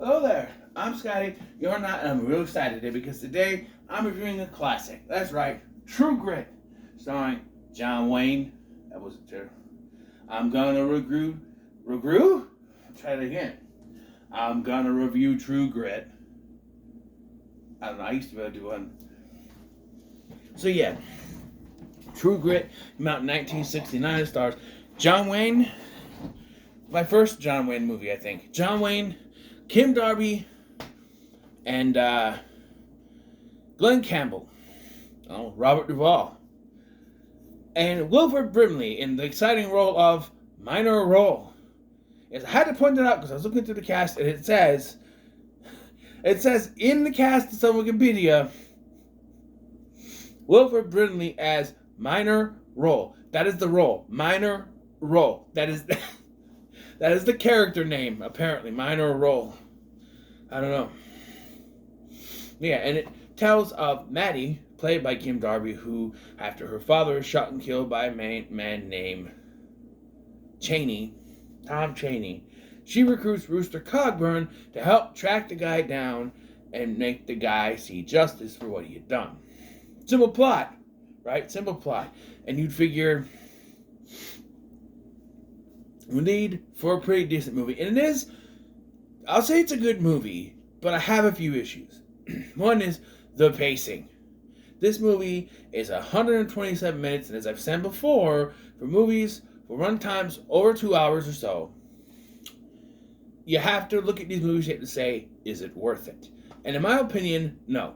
Hello there, I'm Scotty. You're not, and I'm real excited today because today I'm reviewing a classic. That's right, True Grit, starring John Wayne. That wasn't true. I'm gonna review? Try it again. I'm gonna review True Grit. I don't know, I used to be able to do one. So yeah, True Grit came out in 1969. It stars John Wayne. My first John Wayne movie, I think. John Wayne, Kim Darby, and Glenn Campbell. Oh, Robert Duvall. And Wilford Brimley in the exciting role of Minor Role. Yes, I had to point that out because I was looking through the cast and it says in the cast on Wikipedia, Wilford Brimley as Minor Role. That is the role. Minor Role. That is the character name, apparently. Minor Role. I don't know. Yeah, and it tells of Maddie, played by Kim Darby, who, after her father is shot and killed by a man named Tom Chaney, she recruits Rooster Cogburn to help track the guy down and make the guy see justice for what he had done. Simple plot, right? Simple plot. And you'd figure we need for a pretty decent movie. And it is, I'll say it's a good movie, but I have a few issues. One is the pacing. This movie is 127 minutes, and as I've said before, for movies, for run times over 2 hours or so, you have to look at these movies and say, is it worth it? And in my opinion, no.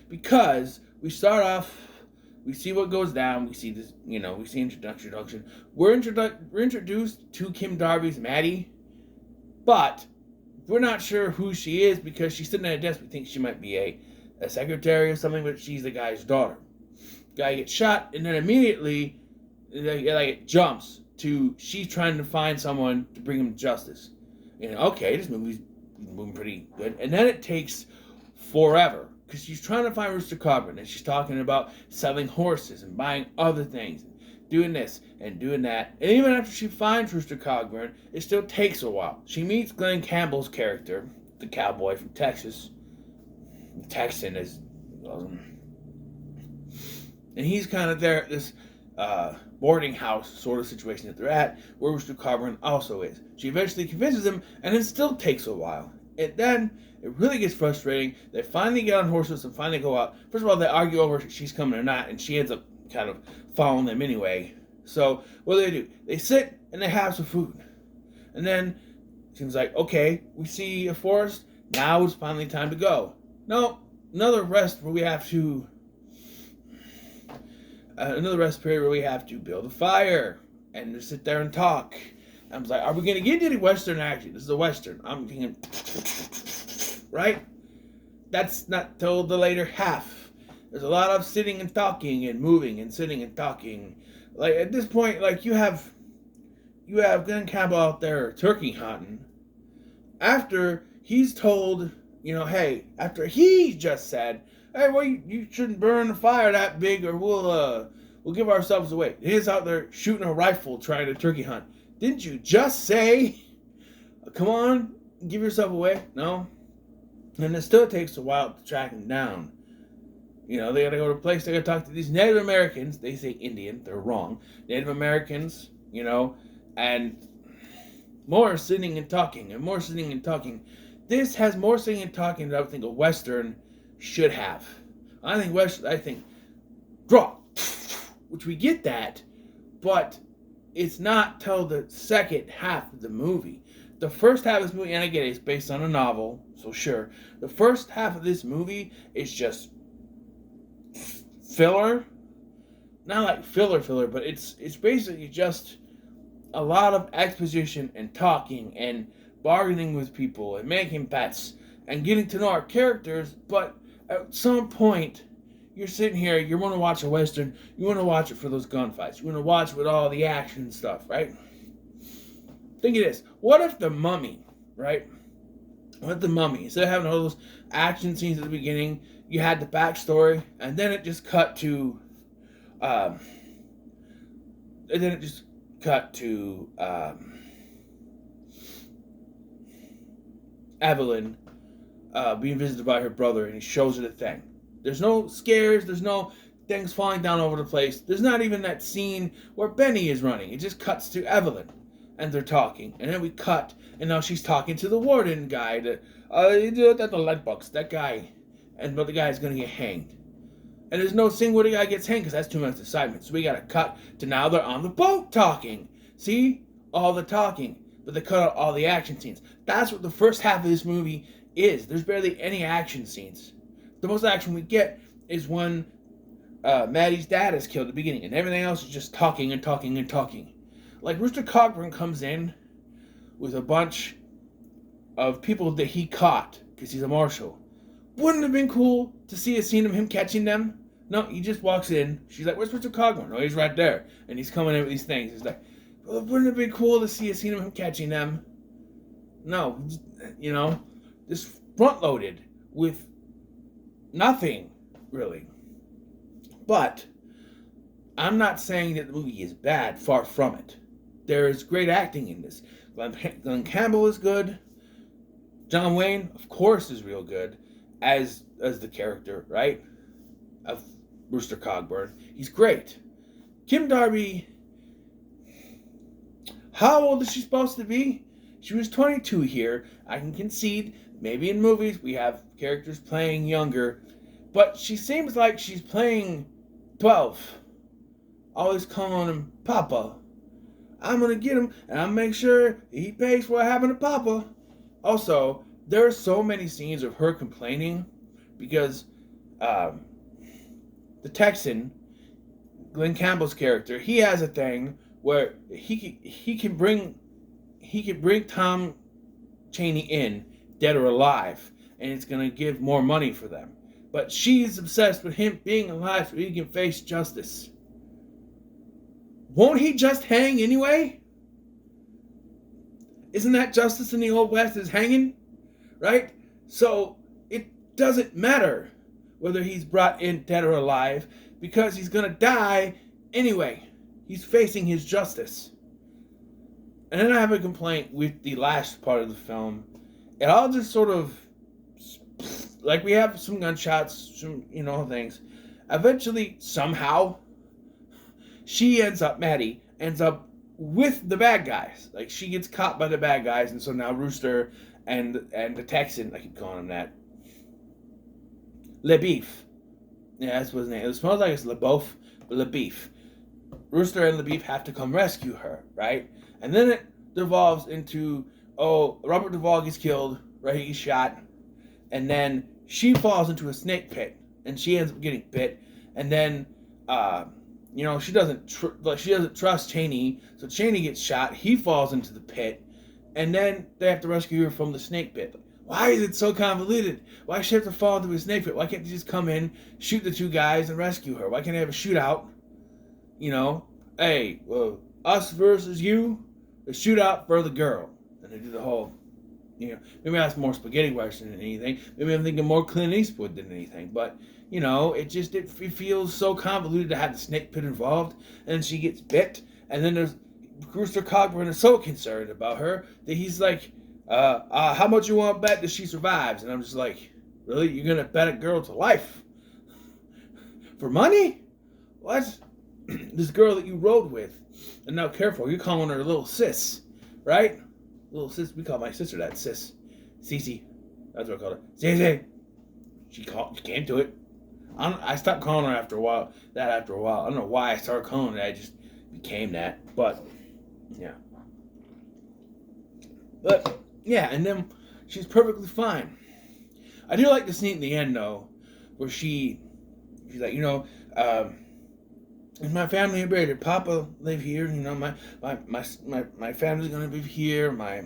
Because we start off, we see what goes down, we see this, we see introduction. We're introduced to Kim Darby's Maddie, but we're not sure who she is because she's sitting at a desk. We think she might be a secretary or something, but she's the guy's daughter. Guy gets shot, and then immediately, it jumps to she's trying to find someone to bring him to justice. Okay, this movie's moving pretty good. And then it takes forever because she's trying to find Rooster Cogburn, and she's talking about selling horses and buying other things, and doing this and doing that. And even after she finds Rooster Cogburn, it still takes a while. She meets Glenn Campbell's character, the cowboy from Texas. Texan is awesome. And he's kind of there at this boarding house sort of situation that they're at, where Rooster Cogburn also is. She eventually convinces him, and it still takes a while. And then it really gets frustrating. They finally get on horses and finally go out. First of all, they argue over if she's coming or not, and she ends up kind of following them anyway. So what do? They sit and they have some food. And then it seems like, okay, we see a forest. Now it's finally time to go. No, another rest period where we have to build a fire and just sit there and talk. I was like, are we going to get any Western action? This is a Western. I'm thinking, right? That's not till the later half. There's a lot of sitting and talking and moving and sitting and talking. Like, at this point, like, you have Glenn Campbell out there turkey hunting. After he's told, hey, after he just said, hey, well, you shouldn't burn the fire that big or we'll give ourselves away. He's out there shooting a rifle trying to turkey hunt. Didn't you just say, come on, give yourself away? No. And it still takes a while to track him down. They gotta go to a place, they gotta talk to these Native Americans. They say Indian, they're wrong. Native Americans, and more sitting and talking, and more sitting and talking. This has more sitting and talking than I would think a Western should have. I think draw, which we get that, but it's not till the second half of the movie. The first half of this movie, and I get it, it's based on a novel, so sure. The first half of this movie is just filler. Not like filler, but it's basically just a lot of exposition and talking and bargaining with people and making bets and getting to know our characters, but at some point, you're sitting here, you want to watch a Western, you want to watch it for those gunfights, you want to watch with all the action and stuff, right? Think of this. What if the Mummy, right? What if the Mummy, instead of having all those action scenes at the beginning, you had the backstory, and then it just cut to, Evelyn being visited by her brother, and he shows her the thing. There's no scares. There's no things falling down over the place. There's not even that scene where Benny is running. It just cuts to Evelyn, and they're talking. And then we cut, and now she's talking to the warden guy. That the lead box, that guy. But the guy's going to get hanged. And there's no scene where the guy gets hanged because that's too much excitement. So we got to cut to now they're on the boat talking. See? All the talking. But they cut out all the action scenes. That's what the first half of this movie is. There's barely any action scenes. The most action we get is when Maddie's dad is killed at the beginning. And everything else is just talking and talking and talking. Like Rooster Cogburn comes in with a bunch of people that he caught because he's a marshal. Wouldn't it have been cool to see a scene of him catching them? No, he just walks in. She's like, where's Mr. Cogburn? No, he's right there. And he's coming in with these things. He's like, well, wouldn't it have been cool to see a scene of him catching them? No, just front-loaded with nothing, really. But I'm not saying that the movie is bad. Far from it. There is great acting in this. Glenn Campbell is good. John Wayne, of course, is real good. As the character, right, of Rooster Cogburn. He's great. Kim Darby, how old is she supposed to be? She was 22 here. I can concede, maybe in movies we have characters playing younger, but she seems like she's playing 12. Always calling him Papa. I'm going to get him, and I'll make sure he pays for what happened to Papa. Also, there are so many scenes of her complaining because the Texan, Glenn Campbell's character, he has a thing where he can bring Tom Chaney in, dead or alive, and it's gonna give more money for them. But she's obsessed with him being alive so he can face justice. Won't he just hang anyway? Isn't that justice in the Old West, is hanging? Right? So it doesn't matter whether he's brought in dead or alive because he's going to die anyway. He's facing his justice. And then I have a complaint with the last part of the film. It all just sort of, like we have some gunshots, some, things. Eventually, somehow, Maddie ends up with the bad guys. Like, she gets caught by the bad guys, and so now Rooster and the Texan, I keep calling him that, LeBeef. Yeah, that's what his name. It smells like it's LeBeouf, but LeBeef. Rooster and LeBeef have to come rescue her, right? And then it devolves into, Robert Duvall gets killed, right? He's shot. And then she falls into a snake pit, and she ends up getting bit. And then, she doesn't trust Chaney, so Chaney gets shot. He falls into the pit, and then they have to rescue her from the snake pit. Why is it so convoluted? Why does she have to fall into a snake pit? Why can't they just come in, shoot the two guys, and rescue her? Why can't they have a shootout? Hey, well, us versus you, a shootout for the girl. And they do the whole, maybe that's more spaghetti western than anything. Maybe I'm thinking more Clint Eastwood than anything. But, it feels so convoluted to have the snake pit involved. And she gets bit. And then there's Rooster Cogburn is so concerned about her that he's like, how much you want to bet that she survives? And I'm just like, really? You're going to bet a girl to life? For money? What? This girl that you rode with. And now careful, you're calling her a little sis. Right? Little sis. We call my sister that, sis. Cece. That's what I call her. Cece. She came to it. I stopped calling her after a while. I don't know why I started calling her. I just became that. But, yeah. But, yeah, and then she's perfectly fine. I do like the scene at the end, though, where she's like, is my family here? Did Papa live here? My family's gonna be here. My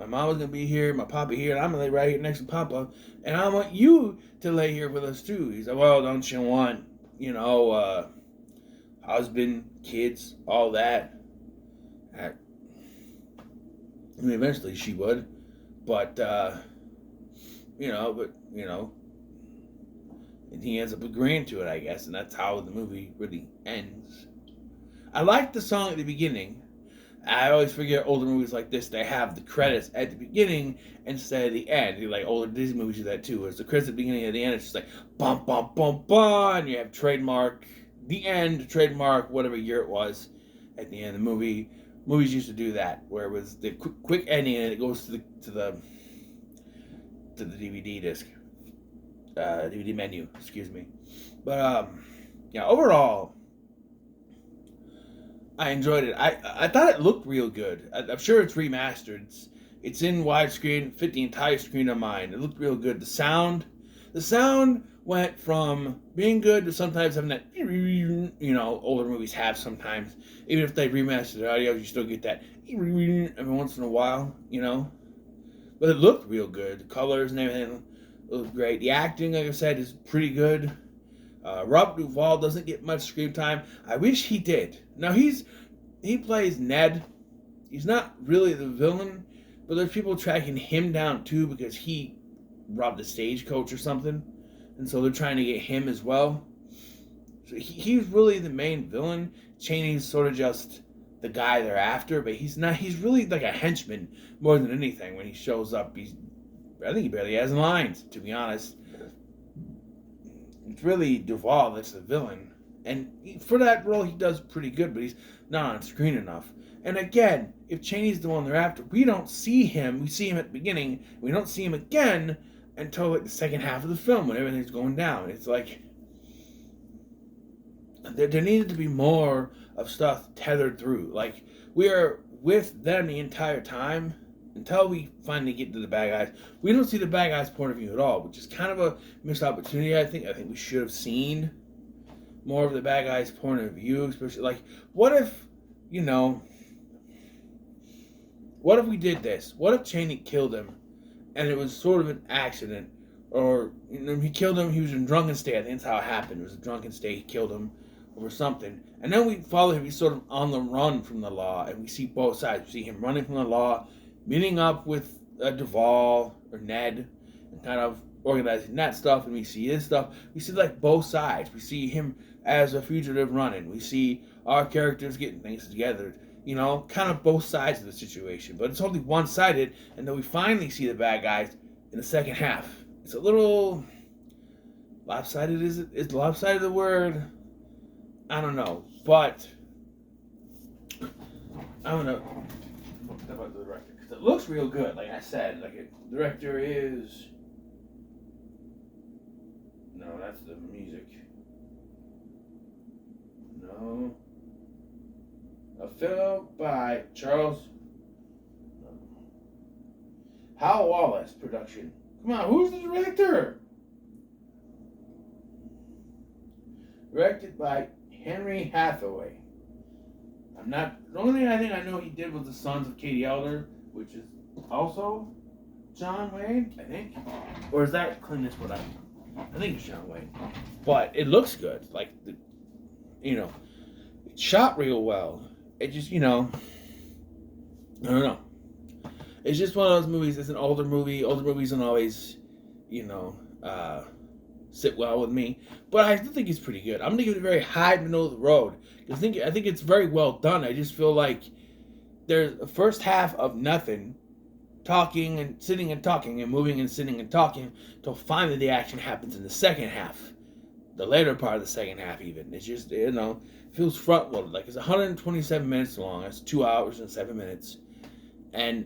mama's gonna be here. My papa here, and I'm gonna lay right here next to Papa. And I want you to lay here with us too. He's like, well, don't you want, husband, kids, all that? Eventually she would, but and he ends up agreeing to it, I guess, and that's how the movie really ends. I liked the song at the beginning. I always forget older movies like this, they have the credits at the beginning instead of the end. Like older Disney movies do that too. It's the credits at the beginning and at the end. It's just like bum bum bum bum, and you have trademark, the end, trademark, whatever year it was, at the end of the movie. Movies used to do that, where it was the quick ending and it goes to the DVD disc, DVD menu. Excuse me, but yeah, overall, I enjoyed it. I thought it looked real good. I'm sure it's remastered. It's in widescreen, fit the entire screen of mine. It looked real good. The sound went from being good to sometimes having that, older movies have sometimes. Even if they remastered the audio, you still get that every once in a while, But it looked real good. The colors and everything looked great. The acting, like I said, is pretty good. Robert Duvall doesn't get much screen time. I wish he did. Now he plays Ned. He's not really the villain, but there's people tracking him down too because he robbed a stagecoach or something, and so they're trying to get him as well. So he's really the main villain. Chaney's sort of just the guy they're after, but he's not. He's really like a henchman more than anything. When he shows up, I think he barely has lines, to be honest. It's really Duvall that's the villain. And for that role, he does pretty good, but he's not on screen enough. And again, if Chaney's the one they're after, we don't see him. We see him at the beginning. We don't see him again until like the second half of the film when everything's going down. It's like there needed to be more of stuff tethered through. Like, we are with them the entire time until we finally get to the bad guys. We don't see the bad guys' point of view at all, which is kind of a missed opportunity, I think. I think we should have seen more of the bad guys' point of view, especially, like, what if we did this? What if Chaney killed him and it was sort of an accident? Or, he killed him, he was in a drunken state. I think that's how it happened. It was a drunken state, he killed him over something. And then we follow him, he's sort of on the run from the law, and we see both sides. We see him running from the law, meeting up with Duvall or Ned, and kind of organizing that stuff, and we see his stuff. We see like both sides. We see him as a fugitive running. We see our characters getting things together. Kind of both sides of the situation. But it's only one-sided, and then we finally see the bad guys in the second half. It's a little lopsided. Is lopsided the word? I don't know, but I don't know about the director, because it looks real good. Like I said, the director is that's the music. No, a film by Charles Hal Wallace production. Come on, who's the director? Directed by Henry Hathaway. The only thing I think I know he did was The Sons of Katie Elder, which is also John Wayne, I think. Or is that Clint Eastwood? I think it's John Wayne. But it looks good. Like, it's shot real well. It just, I don't know. It's just one of those movies. It's an older movie. Older movies don't always, sit well with me, but I still think it's pretty good. I'm gonna give it a very high middle of the road because I think it's very well done. I just feel like there's a first half of nothing, talking and sitting and talking and moving and sitting and talking till finally the action happens in the second half, the later part of the second half. Even it's just feels front loaded. Like, it's 127 minutes long. That's 2 hours and 7 minutes, and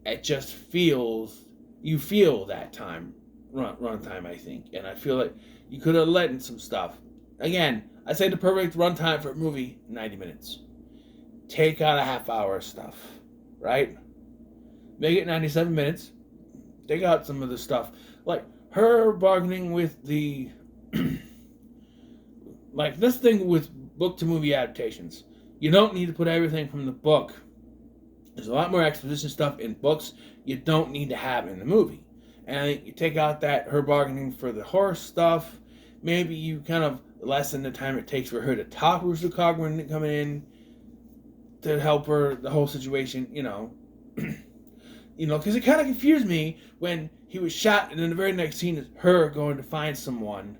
it just feels you feel that time. Runtime, I think, and I feel like you could have let in some stuff. Again, I say the perfect runtime for a movie: 90 minutes. Take out a half hour of stuff, right? Make it 97 minutes. Take out some of the stuff, like her bargaining with the, like this thing with book to movie adaptations. You don't need to put everything from the book. There's a lot more exposition stuff in books you don't need to have in the movie. And you take out that her bargaining for the horse stuff. Maybe you kind of lessen the time it takes for her to talk with Rooster Cogburn coming in to help her, the whole situation, because it kind of confused me when he was shot, and then the very next scene is her going to find someone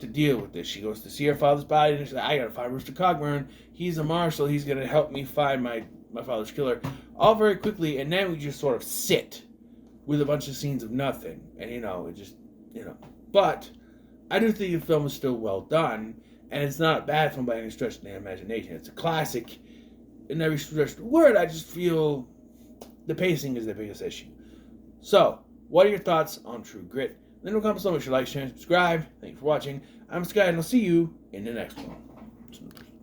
to deal with this. She goes to see her father's body, and she's like, I gotta find Rooster Cogburn. He's a marshal. He's gonna help me find my father's killer. All very quickly, and then we just sort of sit with a bunch of scenes of nothing. And, it just, But I do think the film is still well done, and it's not a bad film by any stretch of the imagination. It's a classic in every stretch of the word. I just feel the pacing is the biggest issue. So, what are your thoughts on True Grit? Then we'll comment so much. Like, share, and subscribe. Thank you for watching. I'm Sky, and I'll see you in the next one.